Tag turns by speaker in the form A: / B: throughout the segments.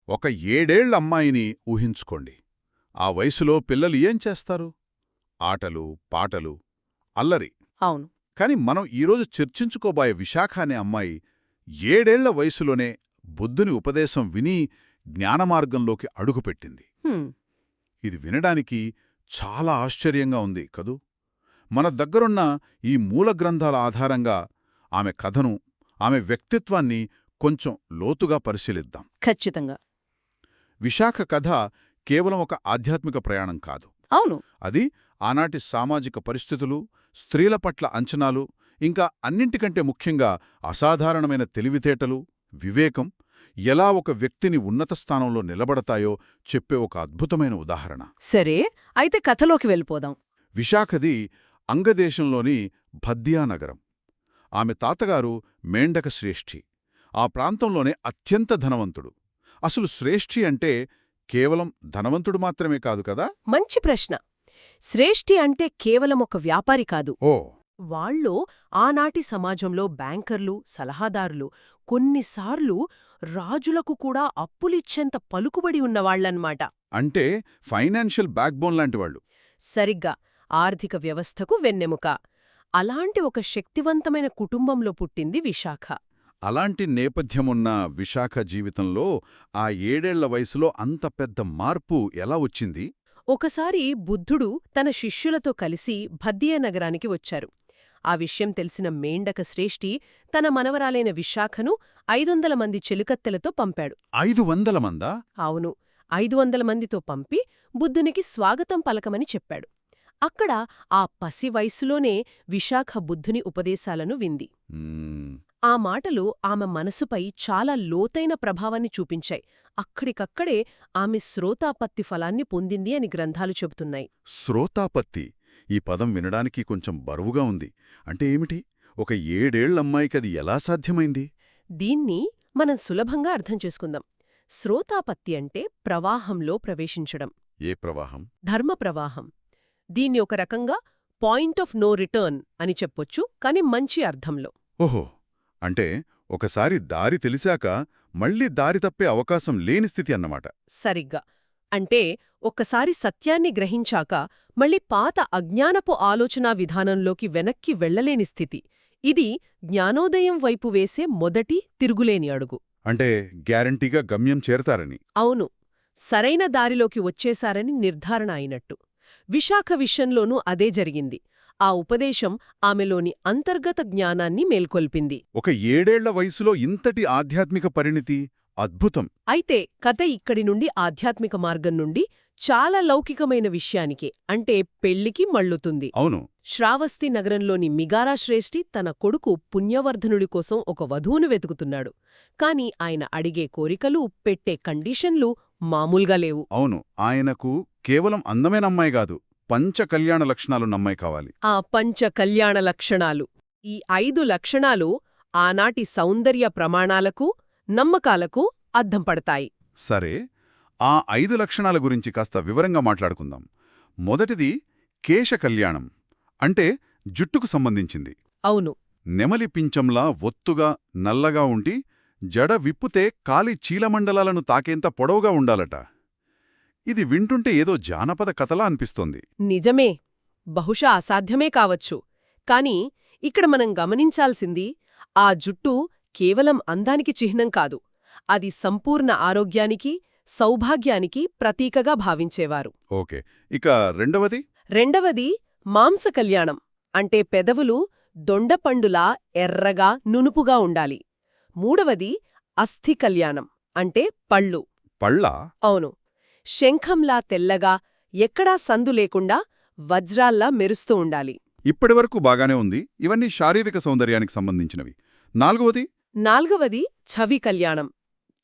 A: ఒక 7 ఏళ్ల అమ్మాయిని ఊహించుకోండి. ఆ వయసులో పిల్లలు ఏం చేస్తారు? ఆటలు, పాటలు, అల్లరి.
B: అవును.
A: కాని మనం ఈరోజు చర్చించుకోబోయే విశాఖ అనే అమ్మాయి 7 ఏళ్ల వయసులోనే బుద్ధుని ఉపదేశం విని జ్ఞానమార్గంలోకి అడుగుపెట్టింది.
B: హ్మ్.
A: ఇది వినడానికి చాలా ఆశ్చర్యంగా ఉంది కదూ. మన దగ్గరున్న ఈ మూల గ్రంథాల ఆధారంగా ఆమె కథను, ఆమె వ్యక్తిత్వాన్ని కొంచెం లోతుగా పరిశీలిద్దాం.
B: ఖచ్చితంగా.
A: విశాఖ కథ కేవలం ఒక ఆధ్యాత్మిక ప్రయాణం కాదు.
B: అవును.
A: అది ఆనాటి సామాజిక పరిస్థితులు, స్త్రీల పట్ల అంచనాలు, ఇంకా అన్నింటికంటే ముఖ్యంగా అసాధారణమైన తెలివితేటలు, వివేకం ఎలా ఒక వ్యక్తిని ఉన్నత స్థానంలో నిలబడతాయో చెప్పే ఒక అద్భుతమైన ఉదాహరణ.
B: సరే, అయితే కథలోకి వెళ్ళిపోదాం.
A: విశాఖది అంగదేశంలోని భద్యా నగరం. ఆమె తాతగారు మేండక శ్రేష్ఠి. ఆ ప్రాంతంలోనే అత్యంత ధనవంతుడు. అసలు శ్రేష్ఠి అంటే కేవలం ధనవంతుడు మాత్రమే కాదు కదా.
B: మంచి ప్రశ్న. శ్రేష్ఠి అంటే కేవలం ఒక వ్యాపారి కాదు.
A: ఓ,
B: వాళ్ళు ఆనాటి సమాజంలో బ్యాంకర్లు, సలహాదారులు, కొన్నిసార్లు రాజులకు కూడా అప్పులిచ్చేంత పలుకుబడి ఉన్నవాళ్లన్మాట.
A: అంటే ఫైనాన్షియల్ బ్యాక్బోన్ లాంటివాళ్లు.
B: సరిగ్గా ఆర్థిక వ్యవస్థకు వెన్నెముక. అలాంటి ఒక శక్తివంతమైన కుటుంబంలో పుట్టింది విశాఖ.
A: అలాంటి నేపథ్యమున్న విశాఖ జీవితంలో ఆ 7 ఏళ్ల వయసులో అంత పెద్ద మార్పు ఎలా వచ్చింది?
B: ఒకసారి బుద్ధుడు తన శిష్యులతో కలిసి భద్దియ నగరానికి వచ్చారు. ఆ విషయం తెలిసిన మేండక శ్రేష్ఠి తన మనవరాలైన విశాఖను 500 మంది చెలుకత్తెలతో పంపాడు.
A: 500 మందా?
B: అవును, 500 మందితో పంపి బుద్ధునికి స్వాగతం పలకమని చెప్పాడు. అక్కడ ఆ పసి వయసులోనే విశాఖ బుద్ధుని ఉపదేశాలను వింది. ఆ మాటలు ఆమె మనసుపై చాలా లోతైన ప్రభావాన్ని చూపించాయి. అక్కడికక్కడే ఆమె శ్రోతాపత్తి ఫలాన్ని పొందింది అని గ్రంథాలు చెబుతున్నాయి.
A: శ్రోతాపత్తి, ఈ పదం వినడానికి కొంచెం బరువుగా ఉంది. అంటే ఏమిటి? ఒక 7 ఏళ్లమ్మాయికది ఎలా సాధ్యమైంది?
B: దీన్ని మనం సులభంగా అర్థం చేసుకుందాం. శ్రోతాపత్తి అంటే ప్రవాహంలో ప్రవేశించడం.
A: ఏ ప్రవాహం?
B: ధర్మ ప్రవాహం. దీన్ని ఒక రకంగా పాయింట్ ఆఫ్ నో రిటర్న్ అని చెప్పొచ్చు, కాని మంచి అర్థంలో.
A: ఓహో, అంటే ఒకసారి దారి తెలిసాక మళ్ళీ దారి తప్పే అవకాశం లేని స్థితి అన్నమాట.
B: సరిగ్గా. అంటే ఒక్కసారి సత్యాన్ని గ్రహించాక మళ్ళీ పాత అజ్ఞానపు ఆలోచనా విధానంలోకి వెనక్కి వెళ్లలేని స్థితి. ఇది జ్ఞానోదయం వైపు వేసే మొదటి తిరుగులేని అడుగు.
A: అంటే గ్యారంటీగా గమ్యం చేరతారని.
B: అవును, సరైన దారిలోకి వచ్చేశారని నిర్ధారణ అయినట్టు. విశాఖ విషయంలోనూ అదే జరిగింది. ఆ ఉపదేశం ఆమెలోని అంతర్గత జ్ఞానాన్ని మేల్కొల్పింది.
A: ఒక 7 ఏళ్ల వయసులో ఇంతటి ఆధ్యాత్మిక పరిణితి అద్భుతం.
B: అయితే కథ ఇక్కడి నుండి ఆధ్యాత్మిక మార్గం నుండి చాలా లౌకికమైన విషయానికి, అంటే పెళ్లికి మళ్ళుతుంది.
A: అవును.
B: శ్రావస్తి నగరంలోని మిగారా శ్రేష్ఠి తన కొడుకు పుణ్యవర్ధనుడి కోసం ఒక వధువును వెతుకుతున్నాడు. కాని ఆయన అడిగే కోరికలు, పెట్టే కండిషన్లు మామూలుగా లేవు.
A: అవును, ఆయనకు కేవలం అందమైన అమ్మాయి కాదు, పంచ కళ్యాణ లక్షణాలున్నమ్మాయి కావాలి.
B: ఆ పంచ కళ్యాణ లక్షణాలు, ఈ 5 లక్షణాలు ఆనాటి సౌందర్య ప్రమాణాలకు, నమ్మకాలకు అద్దం పడతాయి.
A: సరే, ఆ 5 లక్షణాల గురించి కాస్త వివరంగా మాట్లాడుకుందాం. మొదటిది కేశ కళ్యాణం, అంటే జుట్టుకు సంబంధించింది.
B: అవును.
A: నెమలి పించంలా ఒత్తుగా నల్లగా ఉండి జడ విప్పుతే కాలి చీలమండలాలను తాకేంత పొడవుగా ఉండాలట. ఇది వింటుంటే ఏదో జానపద కథలా అనిపిస్తోంది.
B: నిజమే, బహుశా అసాధ్యమే కావచ్చు. కాని ఇక్కడ మనం గమనించాల్సింది, ఆ జుట్టు కేవలం అందానికి చిహ్నం కాదు, అది సంపూర్ణ ఆరోగ్యానికి, సౌభాగ్యానికి ప్రతీకగా భావించేవారు.
A: ఓకే, ఇక రెండవది?
B: రెండవది మాంస కళ్యాణం, అంటే పెదవులు దొండపండులా ఎర్రగా, నునుపుగా ఉండాలి. మూడవది అస్థి కళ్యాణం, అంటే పళ్ళు.
A: పళ్ళా?
B: అవును, శంఖంలా తెల్లగా, ఎక్కడా సందు లేకుండా వజ్రాల్లా మెరుస్తూ ఉండాలి.
A: ఇప్పటివరకు బాగానే ఉంది. ఇవన్నీ శారీరక సౌందర్యానికి సంబంధించినవి. నాలుగవది
B: ఛవి కళ్యాణం,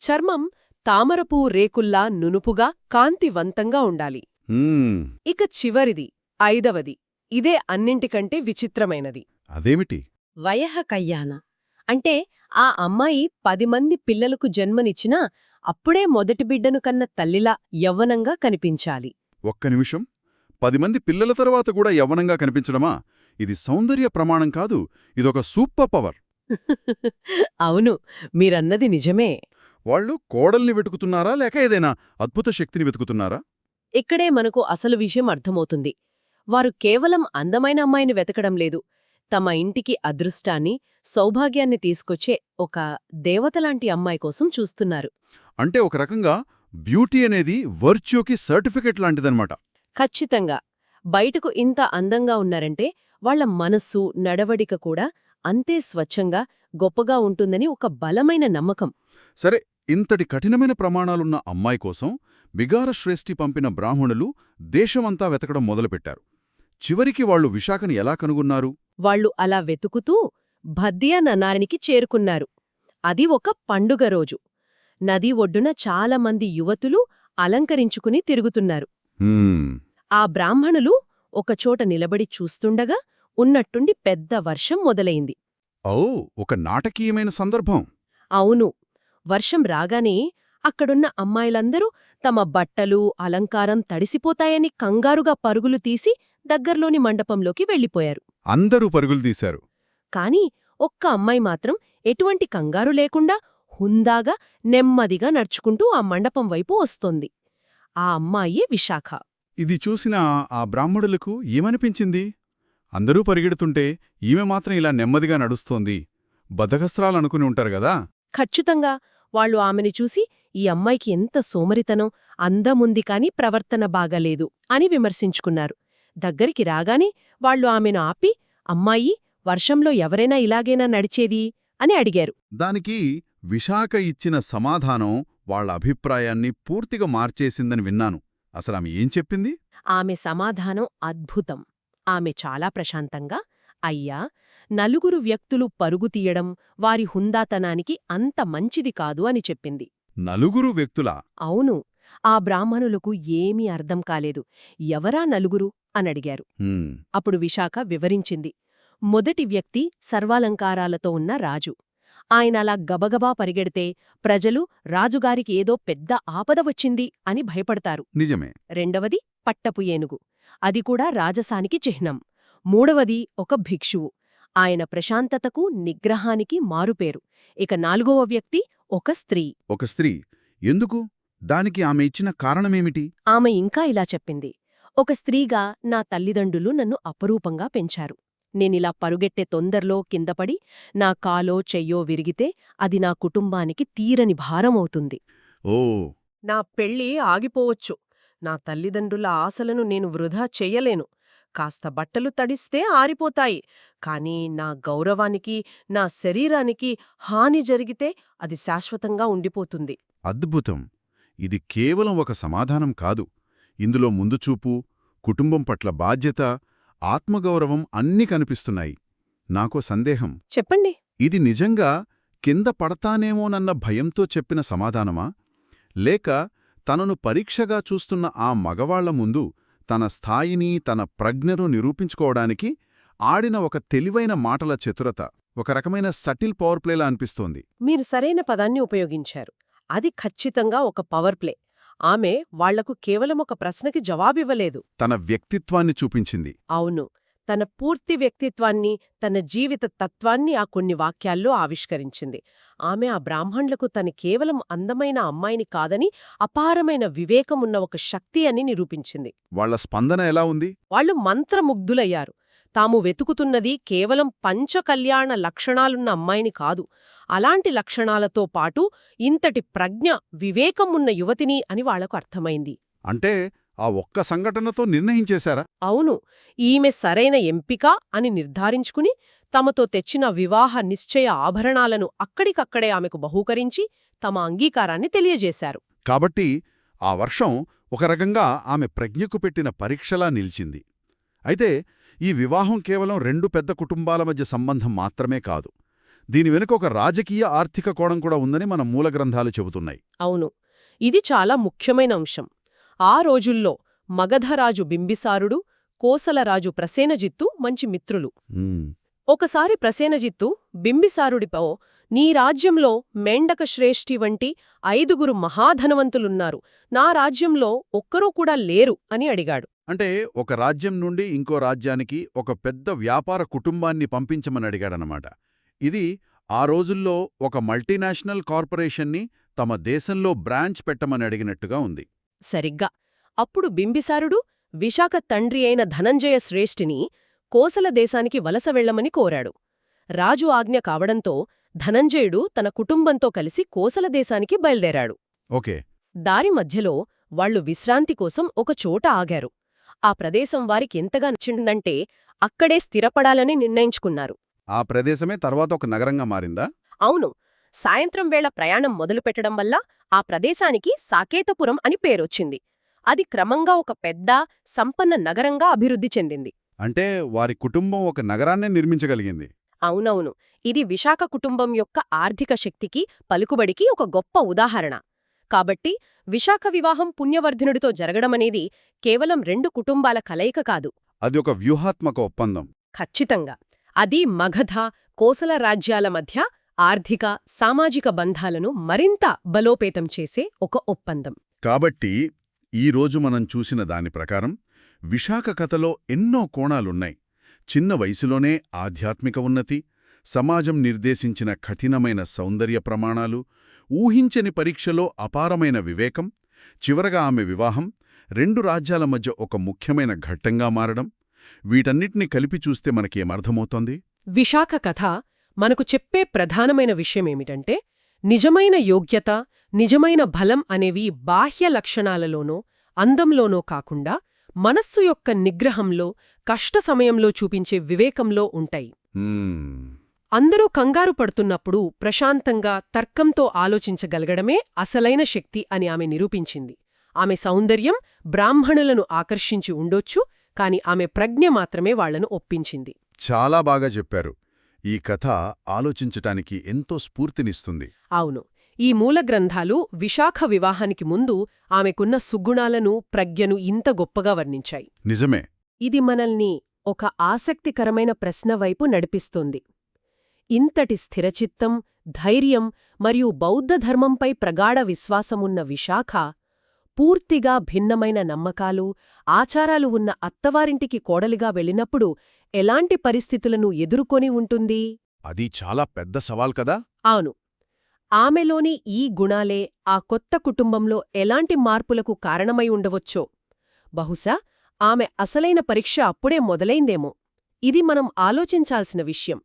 B: చర్మం తామరపూ రేకుల్లా నునుపుగా, కాంతివంతంగా ఉండాలి. ఇక చివరిది, 5వది, ఇదే అన్నింటికంటే విచిత్రమైనది.
A: అదేమిటి?
B: వయః కళ్యాణ, అంటే ఆ అమ్మాయి 10 మంది పిల్లలకు జన్మనిచ్చినా అప్పుడే మొదటి బిడ్డను కన్న తల్లిలా యవ్వనంగా కనిపించాలి.
A: ఒక్క నిమిషం, 10 మంది పిల్లల తర్వాత కూడా యవ్వనంగా కనిపించడమా? ఇది సౌందర్య ప్రమాణం కాదు, ఇదొక సూపర్ పవర్.
B: అవును, మీరన్నది నిజమే.
A: వాళ్ళు కోడల్ని వెతుకుతున్నారా లేక ఏదైనా అద్భుత శక్తిని వెతుకుతున్నారా?
B: ఇక్కడే మనకు అసలు విషయం అర్థమవుతుంది. వారు కేవలం అందమైన అమ్మాయిని వెతకడం లేదు. తమ ఇంటికి అదృష్టాన్ని, సౌభాగ్యాన్ని తీసుకొచ్చే ఒక దేవతలాంటి అమ్మాయి కోసం చూస్తున్నారు.
A: అంటే ఒక రకంగా బ్యూటీ అనేది వర్చ్యూకి సర్టిఫికెట్ లాంటిదన్నమాట.
B: ఖచ్చితంగా. బయటకు ఇంత అందంగా ఉన్నారంటే వాళ్ల మనస్సు, నడవడిక కూడా అంతే స్వచ్ఛంగా, గొప్పగా ఉంటుందని ఒక బలమైన నమ్మకం.
A: సరే, ఇంతటి కఠినమైన ప్రమాణాలున్న అమ్మాయి కోసం బిగార శ్రేష్ఠి పంపిన బ్రాహ్మణులు దేశమంతా వెతకడం మొదలుపెట్టారు. చివరికి వాళ్లు విశాఖని ఎలా కనుగొన్నారు?
B: వాళ్లు అలా వెతుకుతూ భద్దియా నన్నారికి చేరుకున్నారు. అది ఒక పండుగ రోజు. నదీ ఒడ్డున చాలామంది యువతులు అలంకరించుకుని తిరుగుతున్నారు. ఆ బ్రాహ్మణులు ఒకచోట నిలబడి చూస్తుండగా ఉన్నట్టుండి పెద్ద వర్షం మొదలైంది.
A: ఓ, ఒక నాటకీయమైన సందర్భం.
B: అవును. వర్షం రాగానే అక్కడున్న అమ్మాయిలందరూ తమ బట్టలు, అలంకారం తడిసిపోతాయని కంగారుగా పరుగులు తీసి దగ్గర్లోని మండపంలోకి వెళ్ళిపోయారు.
A: అందరూ పరుగులు తీశారు.
B: కాని ఒక్క అమ్మాయి మాత్రం ఎటువంటి కంగారు లేకుండా హుందాగా, నెమ్మదిగా నడుచుకుంటూ ఆ మండపం వైపు వస్తోంది. ఆ అమ్మాయే విశాఖ.
A: ఇది చూసిన ఆ బ్రాహ్మణులకు ఏమనిపించింది? అందరూ పరిగెడుతుంటే ఈమె మాత్రం ఇలా నెమ్మదిగా నడుస్తోంది. బద్ధకస్త్రాలనుకుని ఉంటారు గదా.
B: ఖచ్చితంగా. వాళ్లు ఆమెని చూసి, ఈ అమ్మాయికి ఎంత సోమరితనం, అందముంది కాని ప్రవర్తన బాగాలేదు అని విమర్శించుకున్నారు. దగ్గరికి రాగానే వాళ్లు ఆమెను ఆపి, అమ్మాయి, వర్షంలో ఎవరైనా ఇలాగేనా నడిచేది అని అడిగారు.
A: దానికి విశాఖ ఇచ్చిన సమాధానం వాళ్ల అభిప్రాయాన్ని పూర్తిగా మార్చేసిందని విన్నాను. అసలామె ఏం చెప్పింది?
B: ఆమె సమాధానం అద్భుతం. ఆమె చాలా ప్రశాంతంగా, అయ్యా, నలుగురు వ్యక్తులు పరుగు తీయడం వారి హుందాతనానికి అంత మంచిది కాదు అని చెప్పింది.
A: నలుగురు వ్యక్తులా?
B: అవును. ఆ బ్రాహ్మణులకు ఏమీ అర్థం కాలేదు. ఎవరా నలుగురు అనడిగారు. అప్పుడు విశాఖ వివరించింది. మొదటి వ్యక్తి సర్వాలంకారాలతో ఉన్న రాజు. ఆయనలా గబగబా పరిగెడితే ప్రజలు రాజుగారికి ఏదో పెద్ద ఆపద వచ్చింది అని భయపడతారు.
A: నిజమే.
B: రెండవది పట్టపు ఏనుగు. అది కూడా రాజసానికి చిహ్నం. మూడవది ఒక భిక్షువు. ఆయన ప్రశాంతతకు, నిగ్రహానికి మారుపేరు. ఇక నాలుగవ వ్యక్తి ఒక స్త్రీ.
A: ఒక స్త్రీ ఎందుకు? దానికి ఆమె ఇచ్చిన కారణమేమిటి?
B: ఆమె ఇంకా ఇలా చెప్పింది. ఒక స్త్రీగా నా తల్లిదండ్రులు నన్ను అపరూపంగా పెంచారు. నేనిలా పరుగెట్టే తొందరలో కిందపడి నా కాలో చెయ్యో విరిగితే అది నా కుటుంబానికి తీరని భారమవుతుంది.
A: ఓ,
B: నా పెళ్ళి ఆగిపోవచ్చు. నా తల్లిదండ్రుల ఆశలను నేను వృధా చెయ్యలేను. కాస్త బట్టలు తడిస్తే ఆరిపోతాయి. కానీ నా గౌరవానికి, నా శరీరానికి హాని జరిగితే అది శాశ్వతంగా ఉండిపోతుంది.
A: అద్భుతం. ఇది కేవలం ఒక సమాధానం కాదు. ఇందులో ముందుచూపు, కుటుంబం పట్ల బాధ్యత, ఆత్మగౌరవం అన్నీ కనిపిస్తున్నాయి. నాకో సందేహం.
B: చెప్పండి.
A: ఇది నిజంగా కింద పడతానేమోనన్న భయంతో చెప్పిన సమాధానమా? లేక తనను పరీక్షగా చూస్తున్న ఆ మగవాళ్ల ముందు తన స్థాయిని, తన ప్రజ్ఞను నిరూపించుకోవడానికి ఆడిన ఒక తెలివైన మాటల చతురత, ఒక రకమైన సటిల్ పవర్ ప్లేలా అనిపిస్తోంది.
B: మీరు సరైన పదాన్ని ఉపయోగించారు. అది ఖచ్చితంగా ఒక పవర్ ప్లే. ఆమె వాళ్లకు కేవలం ఒక ప్రశ్నకి జవాబివ్వలేదు.
A: తన వ్యక్తిత్వాన్ని చూపించింది.
B: అవును. తన పూర్తి వ్యక్తిత్వాన్ని, తన జీవిత తత్వాన్ని ఆ కొన్ని వాక్యాల్లో ఆవిష్కరించింది. ఆమె ఆ బ్రాహ్మణులకు తన కేవలం అందమైన అమ్మాయిని కాదని, అపారమైన వివేకమున్న ఒక శక్తి అని నిరూపించింది.
A: వాళ్ల స్పందన ఎలా ఉంది?
B: వాళ్లు మంత్రముగ్ధులయ్యారు. తాము వెతుకుతున్నది కేవలం పంచకల్యాణ లక్షణాలున్న అమ్మాయిని కాదు, అలాంటి లక్షణాలతో పాటు ఇంతటి ప్రజ్ఞ, వివేకమున్న యువతిని అని వాళ్లకు అర్థమైంది.
A: అంటే ఆ ఒక్క సంఘటనతో నిర్ణయించేశారా?
B: అవును. ఈమె సరైన ఎంపిక అని నిర్ధారించుకుని తమతో తెచ్చిన వివాహ నిశ్చయ ఆభరణాలను అక్కడికక్కడే ఆమెకు బహూకరించి తమ అంగీకారాన్ని తెలియజేశారు.
A: కాబట్టి ఆ వర్షం ఒక రకంగా ఆమె ప్రజ్ఞకు పెట్టిన పరీక్షలా నిలిచింది. అయితే ఈ వివాహం కేవలం రెండు పెద్ద కుటుంబాల మధ్య సంబంధం మాత్రమే కాదు. దీని వెనుక ఒక రాజకీయ, ఆర్థిక కోణం కూడా ఉందని మన మూల గ్రంథాలు చెబుతున్నాయి.
B: అవును. ఇది చాలా ముఖ్యమైన అంశం. ఆ రోజుల్లో మగధరాజు బింబిసారుడు, కోసలరాజు ప్రసేనజిత్తు మంచి మిత్రులు. ఒకసారి ప్రసేనజిత్తు బింబిసారుడిపో, నీ రాజ్యంలో మెండక శ్రేష్ఠి వంటి 5 మహాధనవంతులున్నారు, నా రాజ్యంలో ఒక్కరూ కూడా లేరు అని అడిగాడు.
A: అంటే ఒక రాజ్యం నుండి ఇంకో రాజ్యానికి ఒక పెద్ద వ్యాపార కుటుంబాన్ని పంపించమని అడిగాడనమాట. ఇది ఆ రోజుల్లో ఒక మల్టీనేషనల్ కార్పొరేషన్ని తమ దేశంలో బ్రాంచ్ పెట్టమని అడిగినట్టుగా ఉంది.
B: సరిగ్గా. అప్పుడు బింబిసారుడు విశాఖ తండ్రి అయిన ధనంజయ శ్రేష్ఠిని కోసల దేశానికి వలస వెళ్లమని కోరాడు. రాజు ఆజ్ఞ కావడంతో ధనంజయుడు తన కుటుంబంతో కలిసి కోసల దేశానికి బయల్దేరాడు.
A: ఓకే.
B: దారి మధ్యలో వాళ్లు విశ్రాంతి కోసం ఒక చోట ఆగారు. ఆ ప్రదేశం వారికెంతగా నచ్చిందంటే అక్కడే స్థిరపడాలని నిర్ణయించుకున్నారు.
A: ఆ ప్రదేశమే తర్వాత ఒక నగరంగా మారిందా?
B: అవును. సాయంత్రం వేళ ప్రయాణం మొదలుపెట్టడం వల్ల ఆ ప్రదేశానికి సాకేతపురం అని పేరొచ్చింది. అది క్రమంగా ఒక పెద్ద, సంపన్న నగరంగా అభివృద్ధి చెందింది.
A: అంటే వారి కుటుంబం ఒక నగరాన్నే నిర్మించగలిగింది.
B: అవునవును. ఇది విశాఖ కుటుంబం యొక్క ఆర్థిక శక్తికి, పలుకుబడికి ఒక గొప్ప ఉదాహరణ. కాబట్టి విశాఖ వివాహం పుణ్యవర్ధనుడితో జరగడమనేది కేవలం 2 కుటుంబాల కలయిక కాదు.
A: అది ఒక వ్యూహాత్మక ఒప్పందం.
B: ఖచ్చితంగా. అది మగధ, కోసల రాజ్యాల మధ్య ఆర్థిక, సామాజిక బంధాలను మరింత బలోపేతం చేసే ఒక ఒప్పందం.
A: కాబట్టి ఈరోజు మనం చూసిన దాని ప్రకారం విశాఖ కథలో ఎన్నో కోణాలున్నాయి. చిన్న వయసులోనే ఆధ్యాత్మిక ఉన్నతి, సమాజం నిర్దేశించిన కఠినమైన సౌందర్య ప్రమాణాలు, ఊహించని పరీక్షలో అపారమైన వివేకం, చివరగా ఆమె వివాహం 2 రాజ్యాల మధ్య ఒక ముఖ్యమైన ఘట్టంగా మారడం. వీటన్నిటినీ కలిపి చూస్తే మనకేమర్థమవుతోంది?
B: విశాఖ కథ మనకు చెప్పే ప్రధానమైన విషయమేమిటంటే, నిజమైన యోగ్యత, నిజమైన బలం అనేవి బాహ్య లక్షణాలలోనో, అందంలోనో కాకుండా మనస్సు యొక్క నిగ్రహంలో, కష్ట సమయంలో చూపించే వివేకంలో ఉంటాయి. అందరూ కంగారు పడుతున్నప్పుడు ప్రశాంతంగా, తర్కంతో ఆలోచించగలగడమే అసలైన శక్తి అని ఆమె నిరూపించింది. ఆమె సౌందర్యం బ్రాహ్మణులను ఆకర్షించి ఉండొచ్చు, కాని ఆమె ప్రజ్ఞ మాత్రమే వాళ్లను ఒప్పించింది.
A: చాలా బాగా చెప్పారు. ఈ కథ ఆలోచించటానికి ఎంతో స్ఫూర్తినిస్తుంది.
B: అవును. ఈ మూల గ్రంథాలు విశాఖ వివాహానికి ముందు ఆమెకున్న సుగుణాలను, ప్రజ్ఞను ఇంత గొప్పగా వర్ణించాయి.
A: నిజమే.
B: ఇది మనల్ని ఒక ఆసక్తికరమైన ప్రశ్న వైపు నడిపిస్తోంది. ఇంతటి స్థిరచిత్తం, ధైర్యం మరియు బౌద్ధధర్మంపై ప్రగాఢ విశ్వాసమున్న విశాఖ, పూర్తిగా భిన్నమైన నమ్మకాలు, ఆచారాలు ఉన్న అత్తవారింటికి కోడలిగా వెళ్ళినప్పుడు ఎలాంటి పరిస్థితులను ఎదుర్కొని ఉంటుంది?
A: అది చాలా పెద్ద సవాల్ కదా?
B: అవును. ఆమెలోని ఈ గుణాలే ఆ కొత్త కుటుంబంలో ఎలాంటి మార్పులకు కారణమై ఉండవచ్చో. బహుశా ఆమె అసలైన పరీక్ష అప్పుడే మొదలైందేమో. ఇది మనం ఆలోచించాల్సిన విషయం.